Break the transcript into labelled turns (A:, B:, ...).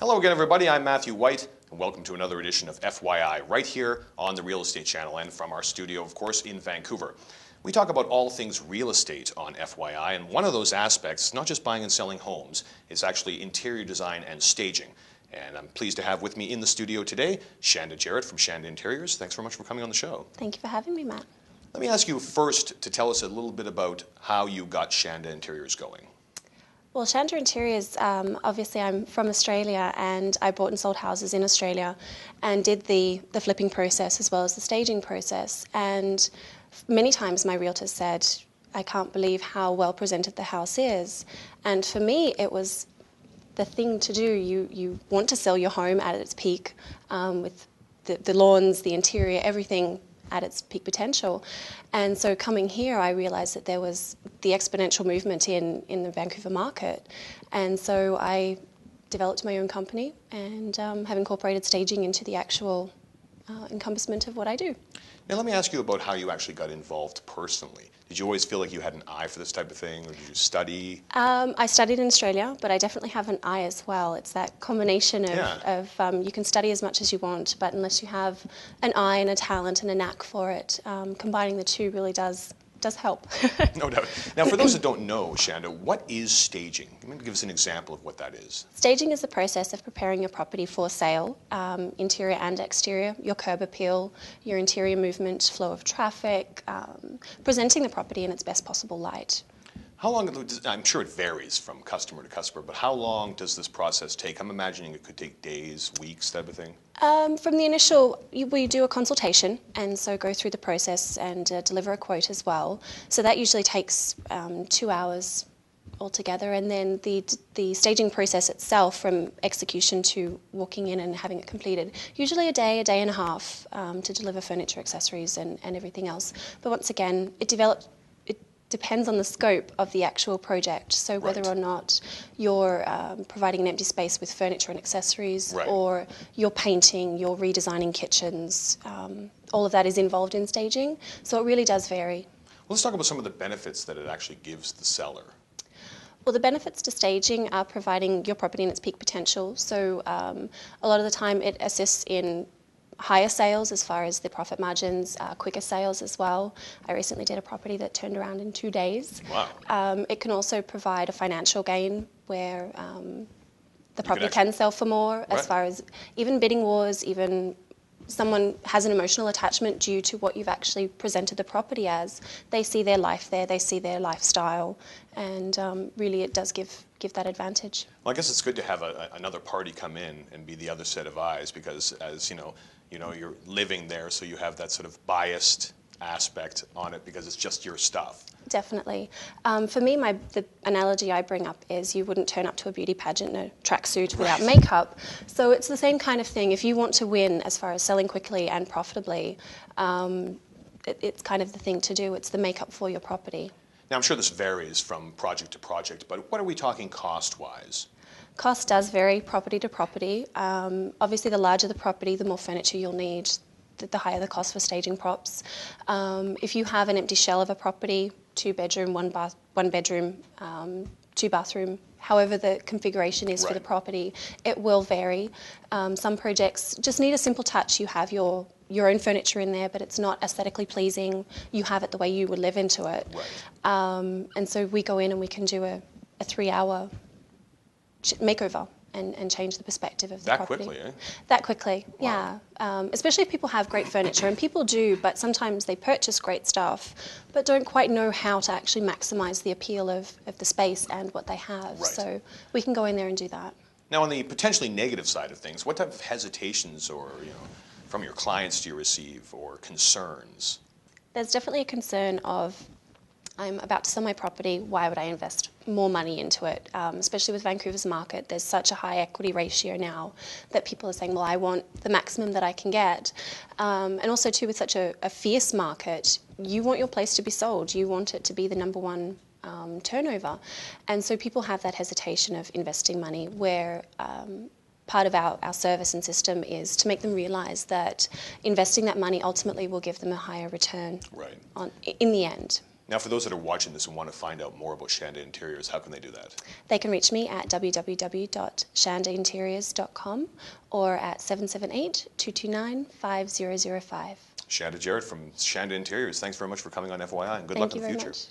A: Hello again, everybody. I'm Matthew White, and welcome to another edition of FYI right here on the Real Estate Channel and from our studio, of course, in Vancouver. We talk about all things real estate on FYI, and one of those aspects, not just buying and selling homes, is actually interior design and staging. And I'm pleased to have with me in the studio today, Shanda Jerrett from Shanda Interiors. Thanks very much for coming on the show.
B: Thank you for having me, Matt.
A: Let me ask you first to tell us a little bit about how you got Shanda Interiors going.
B: Well, Shanda Interiors, obviously I'm from Australia and I bought and sold houses in Australia and did the flipping process as well as the staging process. And many times my realtors said, I can't believe how well presented the house is. And for me, it was the thing to do. You want to sell your home at its peak with the lawns, the interior, everything at its peak potential. And so coming here, I realised that there was the exponential movement in the Vancouver market. And so I developed my own company and have incorporated staging into the actual encompassment of what I do.
A: Now let me ask you about how you actually got involved personally. Did you always feel like you had an eye for this type of thing, or did you study?
B: I studied in Australia, but I definitely have an eye as well. It's that combination of you can study as much as you want, but unless you have an eye and a talent and a knack for it, combining the two really does help.
A: No doubt. Now, for those that don't know, Shanda, what is staging? Maybe give us an example of what that is.
B: Staging is the process of preparing your property for sale, interior and exterior, your curb appeal, your interior movement, flow of traffic, presenting the property in its best possible light.
A: How long, I'm sure it varies from customer to customer, but how long does this process take? I'm imagining it could take days, weeks, type of thing.
B: From the initial, we do a consultation and so go through the process and deliver a quote as well. So that usually takes 2 hours altogether, and then the staging process itself from execution to walking in and having it completed, usually a day and a half to deliver furniture, accessories and everything else. But once again, it depends on the scope of the actual project. So whether or not you're providing an empty space with furniture and accessories, or you're painting, you're redesigning kitchens, all of that is involved in staging. So it really does vary.
A: Well, let's talk about some of the benefits that it actually gives the seller.
B: Well, the benefits to staging are providing your property in its peak potential. So a lot of the time it assists in higher sales as far as the profit margins, quicker sales as well. I recently did a property that turned around in 2 days.
A: Wow.
B: It can also provide a financial gain where the property can sell for more, as far as even bidding wars, even someone has an emotional attachment due to what you've actually presented the property as. They see their life there, they see their lifestyle, and really it does give that advantage.
A: Well, I guess it's good to have another party come in and be the other set of eyes, because as you know, you're living there, so you have that sort of biased aspect on it because it's just your stuff.
B: Definitely. For me, the analogy I bring up is you wouldn't turn up to a beauty pageant in a tracksuit without makeup. So it's the same kind of thing. If you want to win as far as selling quickly and profitably, it's kind of the thing to do. It's the makeup for your property.
A: Now, I'm sure this varies from project to project, but what are we talking cost-wise?
B: Cost does vary property to property. Obviously, the larger the property, the more furniture you'll need, the higher the cost for staging props. If you have an empty shell of a property, 2-bedroom, 1 bedroom, 2-bathroom, however the configuration is for the property, it will vary. Some projects just need a simple touch. You have your own furniture in there, but it's not aesthetically pleasing. You have it the way you would live into it. And so we go in and we can do a 3-hour makeover and change the perspective of the property.
A: That quickly, eh?
B: That quickly, yeah. Especially if people have great furniture, and people do, but sometimes they purchase great stuff, but don't quite know how to actually maximise the appeal of the space and what they have. So we can go in there and do that.
A: Now, on the potentially negative side of things, what type of hesitations or from your clients do you receive, or concerns?
B: There's definitely a concern of, I'm about to sell my property, why would I invest more money into it? Especially with Vancouver's market, there's such a high equity ratio now that people are saying, well, I want the maximum that I can get. And also too, with such a fierce market, you want your place to be sold. You want it to be the #1 turnover. And so people have that hesitation of investing money, where part of our service and system is to make them realise that investing that money ultimately will give them a higher return in the end.
A: Now, for those that are watching this and want to find out more about Shanda Interiors, how can they do that?
B: They can reach me at www.shandainteriors.com or at 778-229-5005.
A: Shanda Jerrett from Shanda Interiors, thanks very much for coming on FYI, and good luck in the future.
B: Thank you very much.